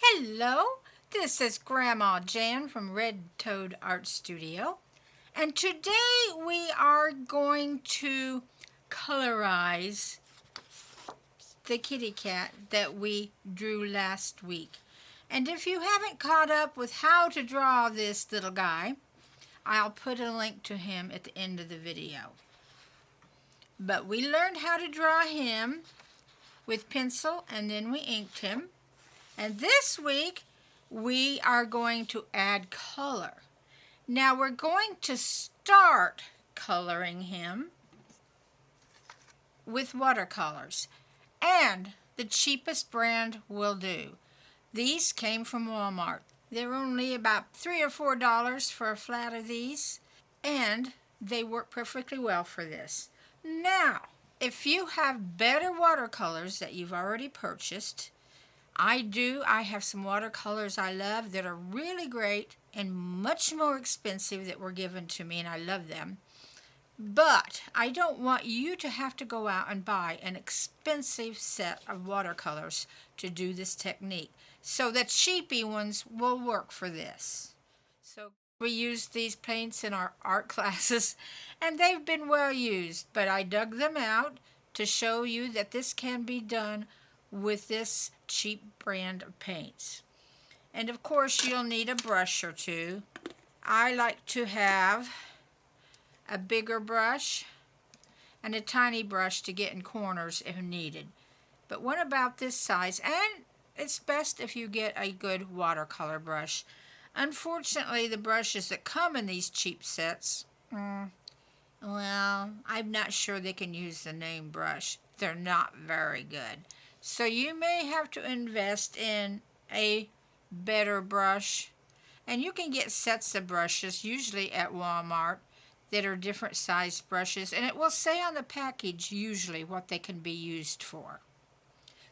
Hello, this is Grandma Jan from Red Toad Art Studio, and today we are going to colorize the kitty cat that we drew last week. And if you haven't caught up with how to draw this little guy, I'll put a link to him at the end of the video. But we learned how to draw him with pencil and then we inked him. And this week we are going to add color. Now we're going to start coloring him with watercolors, and the cheapest brand will do. These came from Walmart. They're only about $3 or $4 for a flat of these, and they work perfectly well for this. Now, if you have better watercolors that you've already purchased, I have some watercolors I love that are really great and much more expensive that were given to me, and I love them. But I don't want you to have to go out and buy an expensive set of watercolors to do this technique. So the cheapy ones will work for this. So we used these paints in our art classes, and they've been well used, but I dug them out to show you that this can be done with this cheap brand of paints. And of course you'll need a brush or two. I like to have a bigger brush and a tiny brush to get in corners if needed. But one about this size, and it's best if you get a good watercolor brush. Unfortunately, the brushes that come in these cheap sets, well, I'm not sure they can use the name brush. They're not very good. So you may have to invest in a better brush. And you can get sets of brushes, usually at Walmart, that are different sized brushes. And it will say on the package usually what they can be used for.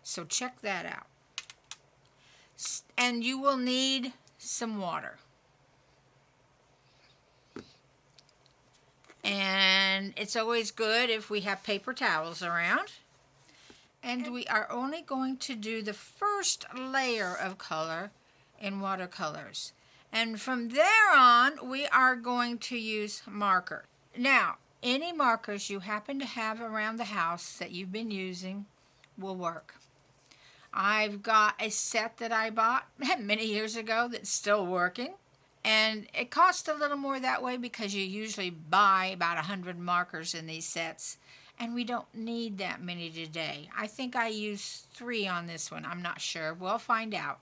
So check that out. And you will need some water. And it's always good if we have paper towels around. And we are only going to do the first layer of color in watercolors. And from there on, we are going to use marker. Now, any markers you happen to have around the house that you've been using will work. I've got a set that I bought many years ago that's still working. And it costs a little more that way because you usually buy about 100 markers in these sets. And we don't need that many today. I think I used 3 on this one. I'm not sure. We'll find out.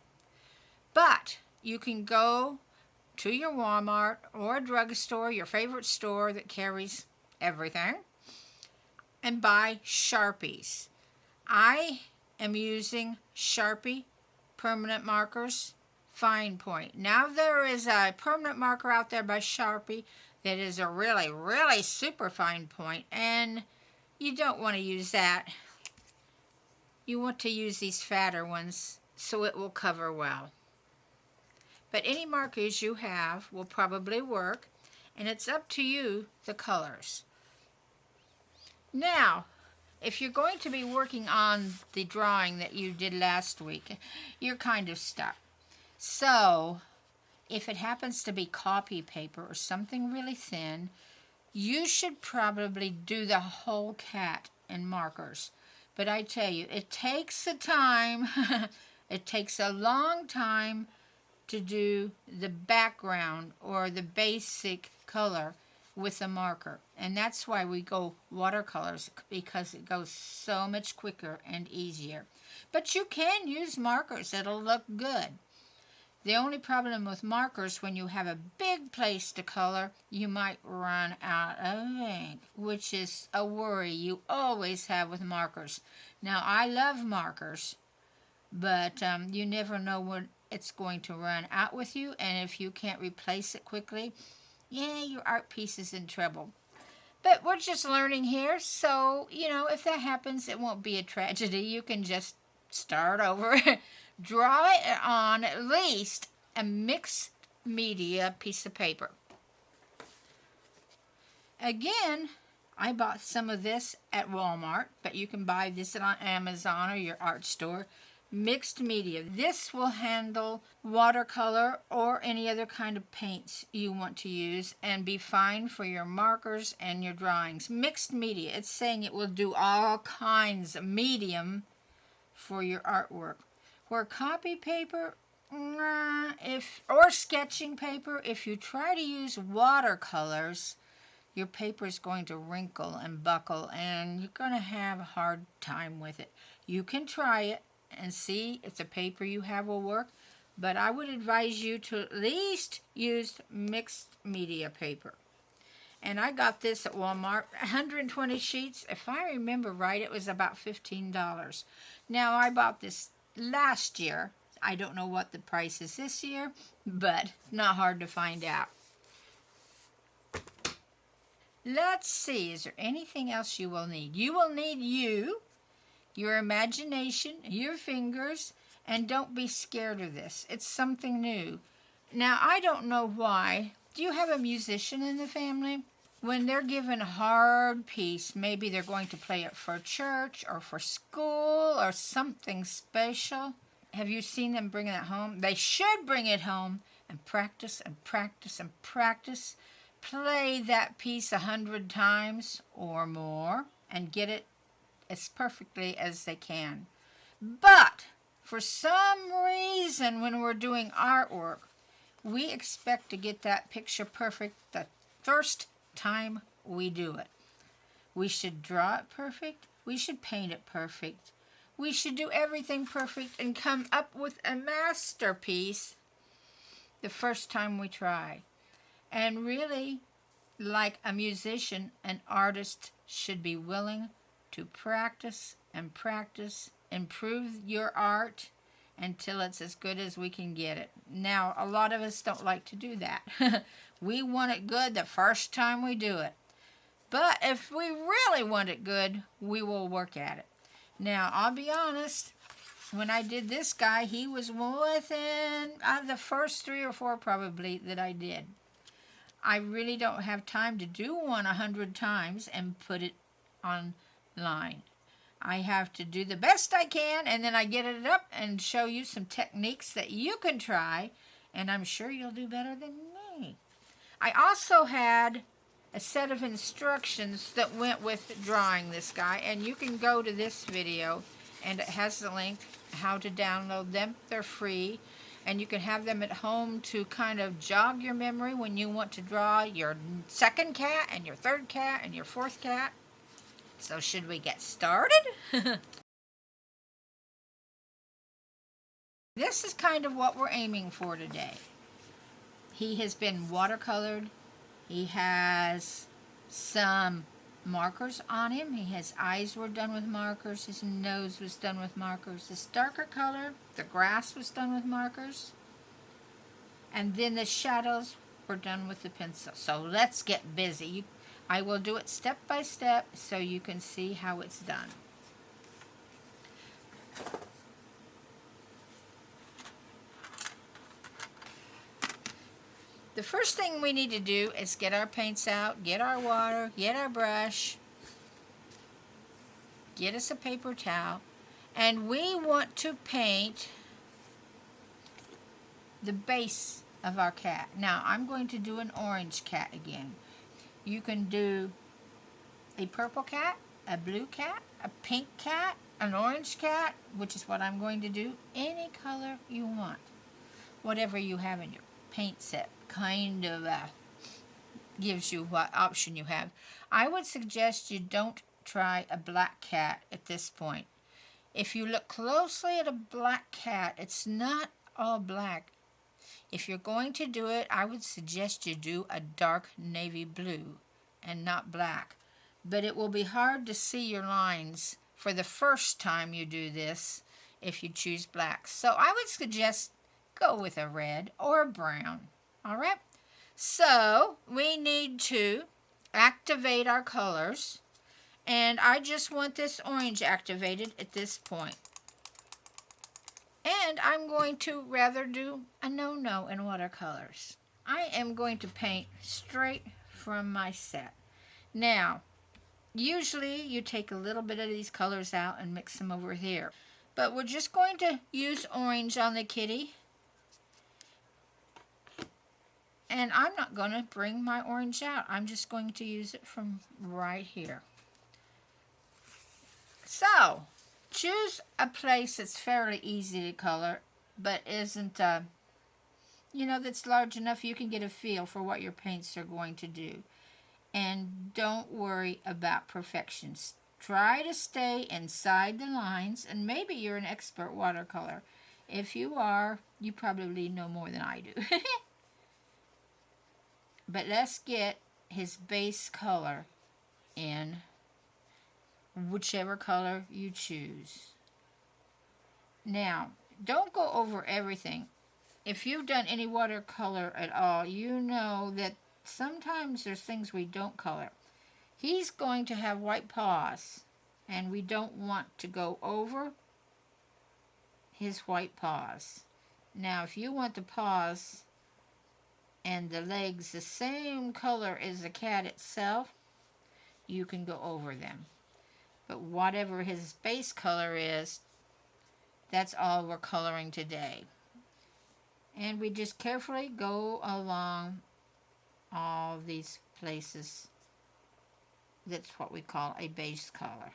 But you can go to your Walmart or a drugstore, your favorite store that carries everything, and buy Sharpies. I am using Sharpie permanent markers, fine point. Now there is a permanent marker out there by Sharpie that is a really, really super fine point, and you don't want to use that. You want to use these fatter ones so it will cover well. But any markers you have will probably work, and it's up to you, the colors. Now, if you're going to be working on the drawing that you did last week, you're kind of stuck. So, if it happens to be copy paper or something really thin, you should probably do the whole cat in markers. But I tell you, it takes the time, it takes a long time to do the background or the basic color with a marker. And that's why we go watercolors, because it goes so much quicker and easier. But you can use markers, it'll look good. The only problem with markers, when you have a big place to color, you might run out of ink, which is a worry you always have with markers. Now, I love markers, but you never know when it's going to run out with you, and if you can't replace it quickly, your art piece is in trouble. But we're just learning here, so, if that happens, it won't be a tragedy. You can just start over. Draw it on at least a mixed media piece of paper. Again, I bought some of this at Walmart, but you can buy this on Amazon or your art store. Mixed media. This will handle watercolor or any other kind of paints you want to use and be fine for your markers and your drawings. Mixed media. It's saying it will do all kinds of medium for your artwork. Where copy paper, or sketching paper, if you try to use watercolors, your paper is going to wrinkle and buckle and you're going to have a hard time with it. You can try it and see if the paper you have will work, but I would advise you to at least use mixed media paper. And I got this at Walmart, 120 sheets. If I remember right, it was about $15. Now, I bought this last year. I don't know what the price is this year, but not hard to find out. Let's see, is there anything else you will need? You will need your imagination, your fingers, and don't be scared of this. It's something new. Now, I don't know why. Do you have a musician in the family? When they're given a hard piece, maybe they're going to play it for church or for school or something special. Have you seen them bring it home? They should bring it home and practice and practice and practice. Play that piece 100 times or more and get it as perfectly as they can. But for some reason, when we're doing artwork, we expect to get that picture perfect the first time we do it. We should draw it perfect. We should paint it perfect. We should do everything perfect and come up with a masterpiece the first time we try. And really, like a musician, an artist should be willing to practice and practice, improve your art until it's as good as we can get it. Now, a lot of us don't like to do that. We want it good the first time we do it. But if we really want it good, we will work at it. Now, I'll be honest, when I did this guy, he was within the first 3 or 4 probably that I did. I really don't have time to do one 100 times and put it online. I have to do the best I can, and then I get it up and show you some techniques that you can try, and I'm sure you'll do better than me. I also had a set of instructions that went with drawing this guy, and you can go to this video, and it has the link how to download them. They're free, and you can have them at home to kind of jog your memory when you want to draw your second cat and your third cat and your fourth cat. So should we get started? This is kind of what we're aiming for today. He has been watercolored. He has some markers on him. His eyes were done with markers. His nose was done with markers. This darker color, the grass was done with markers. And then the shadows were done with the pencil. So let's get busy. I will do it step by step so you can see how it's done. The first thing we need to do is get our paints out, get our water, get our brush, get us a paper towel, and we want to paint the base of our cat. Now, I'm going to do an orange cat again. You can do a purple cat, a blue cat, a pink cat, an orange cat, which is what I'm going to do. Any color you want. Whatever you have in your paint set kind of gives you what option you have. I would suggest you don't try a black cat at this point. If you look closely at a black cat, it's not all black. If you're going to do it, I would suggest you do a dark navy blue and not black. But it will be hard to see your lines for the first time you do this if you choose black. So I would suggest go with a red or a brown. All right? So we need to activate our colors. And I just want this orange activated at this point. And I'm going to rather do a no-no in watercolors. I am going to paint straight from my set. Now, usually you take a little bit of these colors out and mix them over here. But we're just going to use orange on the kitty. And I'm not going to bring my orange out. I'm just going to use it from right here. So, choose a place that's fairly easy to color, but isn't, that's large enough you can get a feel for what your paints are going to do. And don't worry about perfections. Try to stay inside the lines, and maybe you're an expert watercolor. If you are, you probably know more than I do. But let's get his base color in whichever color you choose. Now, don't go over everything. If you've done any watercolor at all, you know that sometimes there's things we don't color. He's going to have white paws, and we don't want to go over his white paws. Now, if you want the paws and the legs the same color as the cat itself, you can go over them. But whatever his base color is, that's all we're coloring today. And we just carefully go along all these places. That's what we call a base color.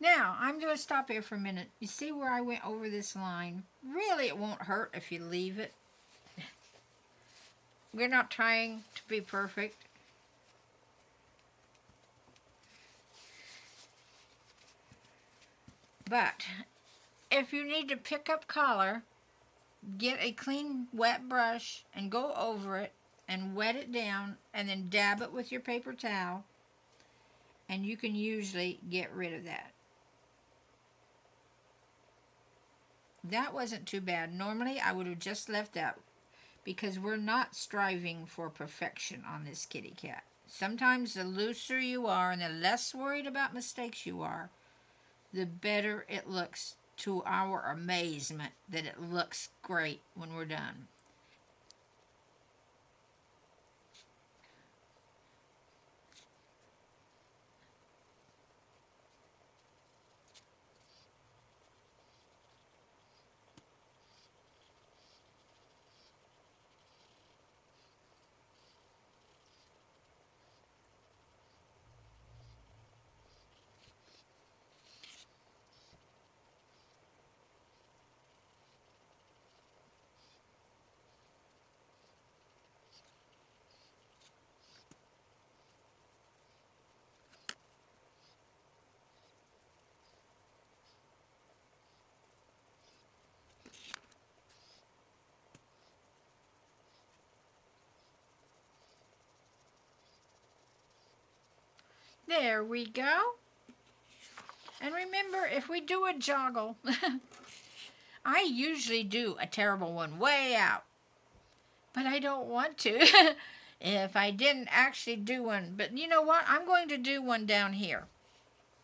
Now, I'm going to stop here for a minute. You see where I went over this line? Really, it won't hurt if you leave it. We're not trying to be perfect. But if you need to pick up color, get a clean wet brush and go over it and wet it down and then dab it with your paper towel, and you can usually get rid of that. That wasn't too bad. Normally I would have just left that because we're not striving for perfection on this kitty cat. Sometimes the looser you are and the less worried about mistakes you are, the better it looks, to our amazement that it looks great when we're done. There we go. And remember, if we do a joggle, I usually do a terrible one way out, but I don't want to if I didn't actually do one. But you know what? I'm going to do one down here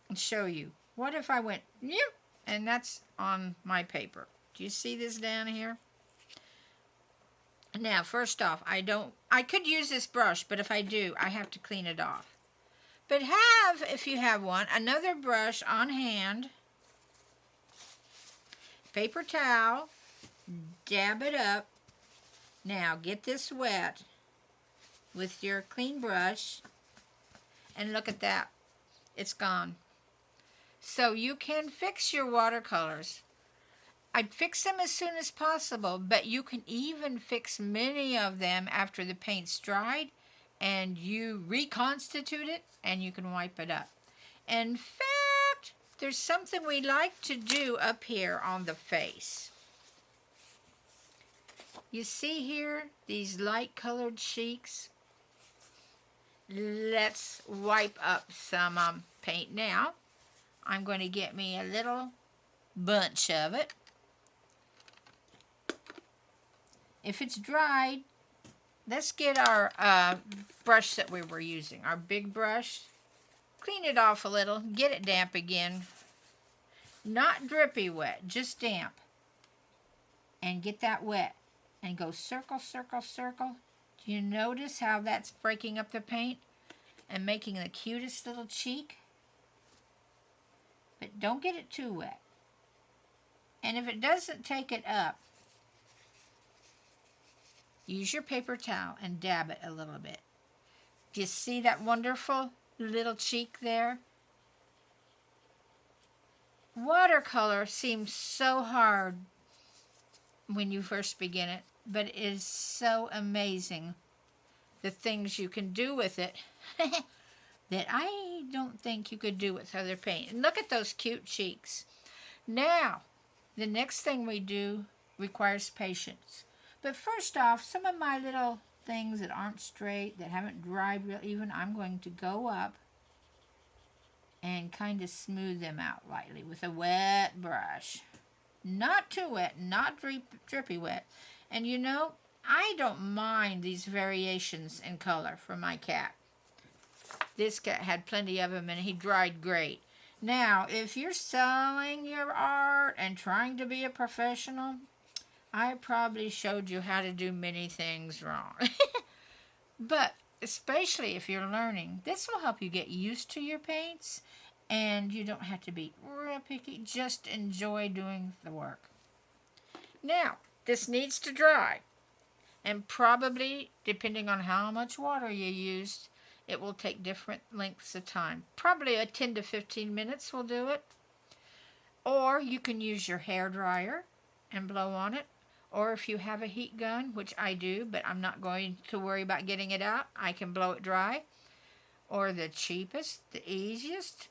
and show you. What if I went, yep, and that's on my paper. Do you see this down here? Now, first off, I could use this brush, but if I do, I have to clean it off. But have, if you have one, another brush on hand, paper towel, dab it up. Now, get this wet with your clean brush, and look at that. It's gone. So you can fix your watercolors. I'd fix them as soon as possible, but you can even fix many of them after the paint's dried and you reconstitute it and you can wipe it up. In fact, there's something we like to do up here on the face. You see here these light colored cheeks? Let's wipe up some paint now. I'm going to get me a little bunch of it. If it's dried, let's get our brush that we were using, our big brush. Clean it off a little, get it damp again. Not drippy wet, just damp. And get that wet. And go circle, circle, circle. Do you notice how that's breaking up the paint and making the cutest little cheek? But don't get it too wet. And if it doesn't take it up, use your paper towel and dab it a little bit. Do you see that wonderful little cheek there? Watercolor seems so hard when you first begin it, but it is so amazing the things you can do with it that I don't think you could do with other paint. And look at those cute cheeks. Now, the next thing we do requires patience. But first off, some of my little things that aren't straight, that haven't dried real even, I'm going to go up and kind of smooth them out lightly with a wet brush. Not too wet, not drippy wet. And you know, I don't mind these variations in color for my cat. This cat had plenty of them and he dried great. Now, if you're selling your art and trying to be a professional, I probably showed you how to do many things wrong. But especially if you're learning, this will help you get used to your paints and you don't have to be real picky. Just enjoy doing the work. Now, this needs to dry. And probably, depending on how much water you used, it will take different lengths of time. Probably a 10 to 15 minutes will do it. Or you can use your hair dryer and blow on it. Or if you have a heat gun, which I do, but I'm not going to worry about getting it out, I can blow it dry. Or the cheapest, the easiest,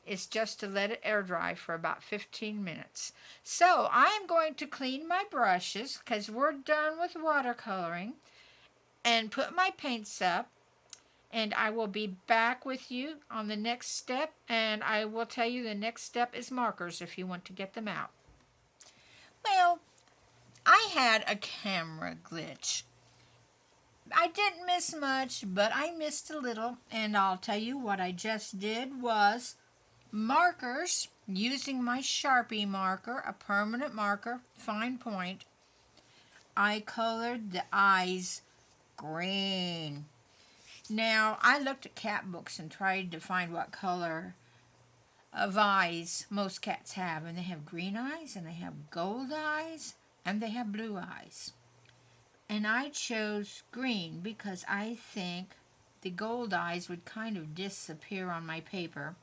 is just to let it air dry for about 15 minutes. So I'm going to clean my brushes because we're done with watercoloring and put my paints up. And I will be back with you on the next step. And I will tell you the next step is markers if you want to get them out. Well, I had a camera glitch. I didn't miss much, but I missed a little. And I'll tell you what I just did was markers, using my Sharpie marker, a permanent marker, fine point. I colored the eyes green. Now, I looked at cat books and tried to find what color of eyes most cats have. And they have green eyes, and they have gold eyes, and they have blue eyes. And I chose green because I think the gold eyes would kind of disappear on my paper.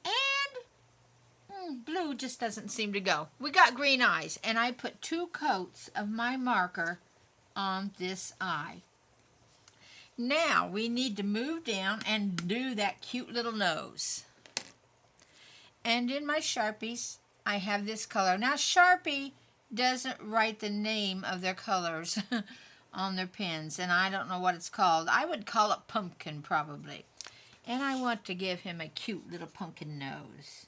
And blue just doesn't seem to go. We got green eyes, and I put 2 coats of my marker on this eye. Now, we need to move down and do that cute little nose. And in my Sharpies, I have this color. Now, Sharpie doesn't write the name of their colors on their pens, and I don't know what it's called. I would call it pumpkin, probably. And I want to give him a cute little pumpkin nose.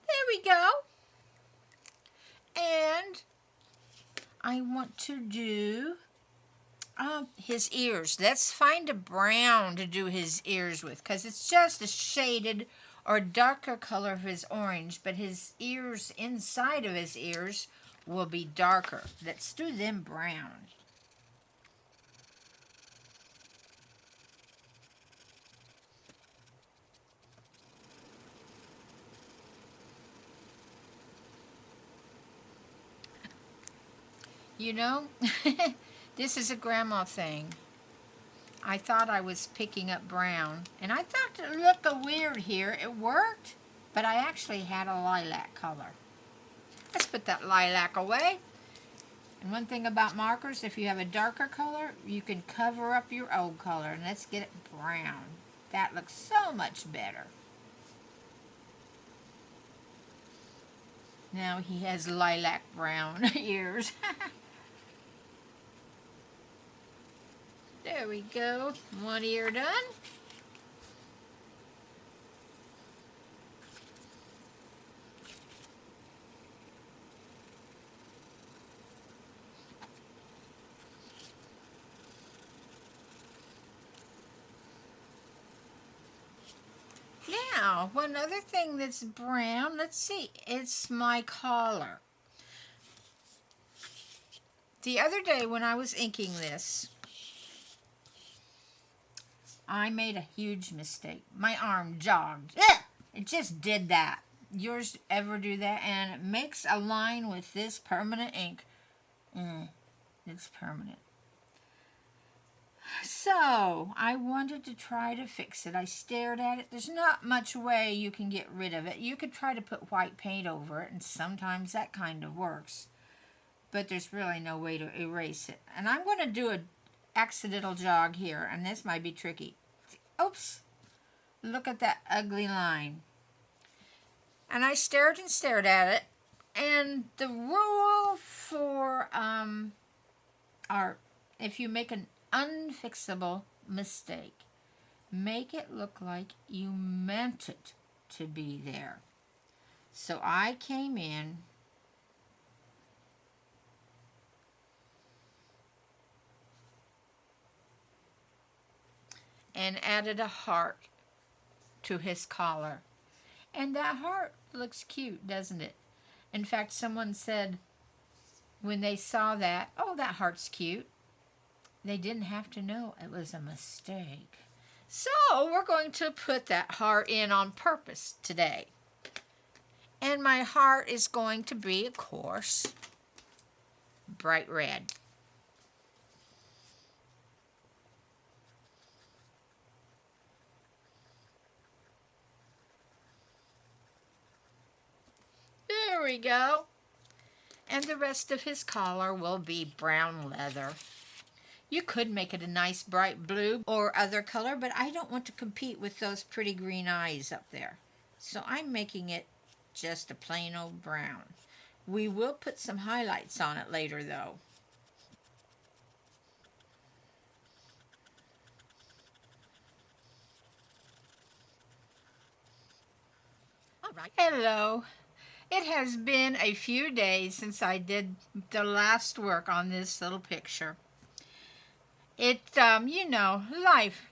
There we go. And I want to do his ears. Let's find a brown to do his ears with, because it's just a shaded or darker color of his orange, but his ears, inside of his ears, will be darker. Let's do them brown. You know, this is a grandma thing. I thought I was picking up brown, and I thought it looked weird here. It worked, but I actually had a lilac color. Let's put that lilac away. And one thing about markers, if you have a darker color, you can cover up your old color. And let's get it brown. That looks so much better. Now he has lilac brown ears. There we go. One ear done. Now, one other thing that's brown, let's see, it's my collar. The other day when I was inking this, I made a huge mistake. My arm jogged. It just did that. Yours ever do that? And it makes a line with this permanent ink. It's permanent. So, I wanted to try to fix it. I stared at it. There's not much way you can get rid of it. You could try to put white paint over it, and sometimes that kind of works. But there's really no way to erase it. And I'm going to do an accidental jog here, and this might be tricky. Oops! Look at that ugly line. And I stared and stared at it, and the rule for art, if you make an unfixable mistake, make it look like you meant it to be there. So I came in and added a heart to his collar. And that heart looks cute, doesn't it? In fact, someone said when they saw that, oh, that heart's cute. They didn't have to know it was a mistake. So we're going to put that heart in on purpose today. And my heart is going to be, of course, bright red. There we go. And the rest of his collar will be brown leather. You could make it a nice bright blue or other color, but I don't want to compete with those pretty green eyes up there. So I'm making it just a plain old brown. We will put some highlights on it later, though. All right. Hello. It has been a few days since I did the last work on this little picture. Life.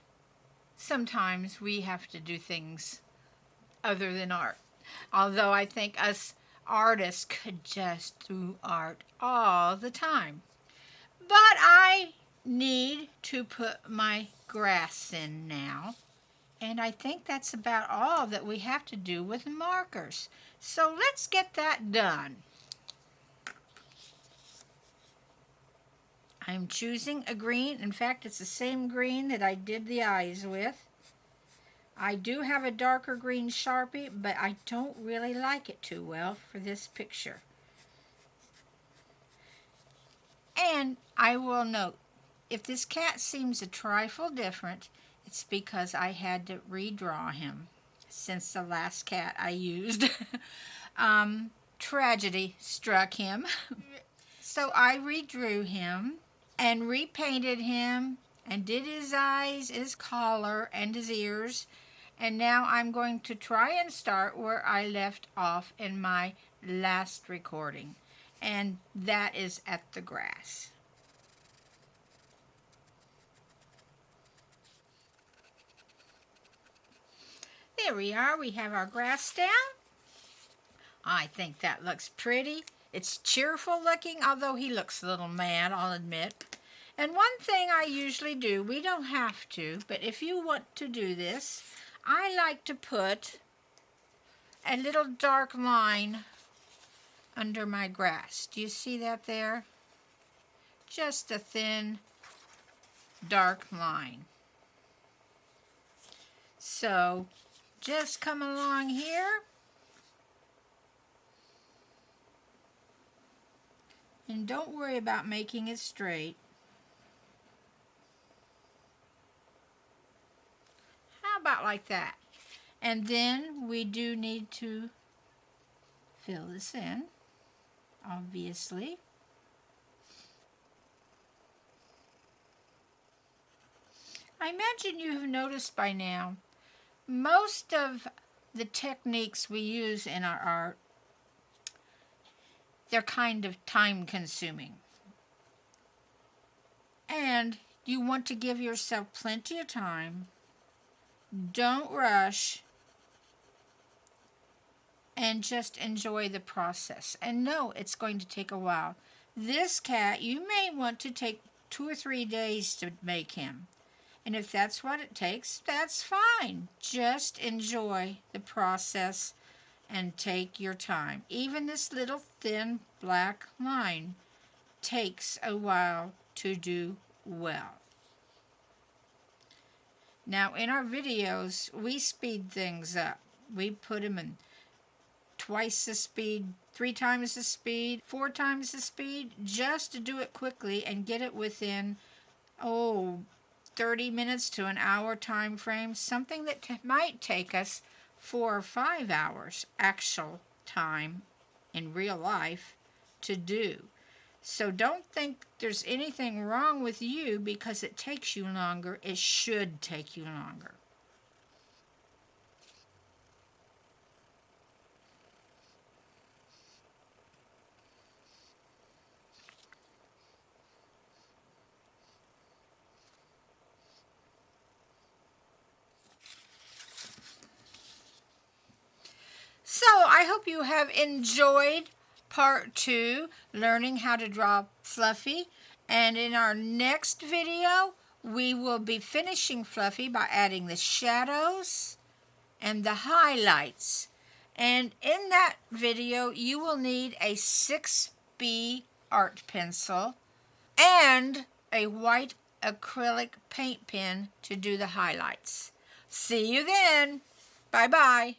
Sometimes we have to do things other than art. Although I think us artists could just do art all the time. But I need to put my grass in now. And I think that's about all that we have to do with markers. So let's get that done. I'm choosing a green. In fact, it's the same green that I did the eyes with. I do have a darker green Sharpie, but I don't really like it too well for this picture. And I will note, if this cat seems a trifle different, it's because I had to redraw him since the last cat I used tragedy struck him. So I redrew him and repainted him and did his eyes, his collar, and his ears. And now I'm going to try and start where I left off in my last recording. And that is at the grass. There we are. We have our grass down. I think that looks pretty. It's cheerful looking, although he looks a little mad, I'll admit. And one thing I usually do, we don't have to, but if you want to do this, I like to put a little dark line under my grass. Do you see that there? Just a thin, dark line. So, just come along here. And don't worry about making it straight. How about like that? And then we do need to fill this in, obviously. I imagine you have noticed by now, most of the techniques we use in our art, they're kind of time-consuming. And you want to give yourself plenty of time. Don't rush. And just enjoy the process. And know it's going to take a while. This cat, you may want to take 2 or 3 days to make him. And if that's what it takes, that's fine. Just enjoy the process and take your time. Even this little thin black line takes a while to do well. Now in our videos, we speed things up. We put them in twice the speed, 3 times the speed, 4 times the speed, just to do it quickly and get it within, 30 minutes to an hour time frame, something that might take us 4 or 5 hours actual time in real life to do. So don't think there's anything wrong with you because it takes you longer. It should take you longer. So I hope you have enjoyed part 2, learning how to draw Fluffy. And in our next video, we will be finishing Fluffy by adding the shadows and the highlights. And in that video, you will need a 6B art pencil and a white acrylic paint pen to do the highlights. See you then. Bye-bye.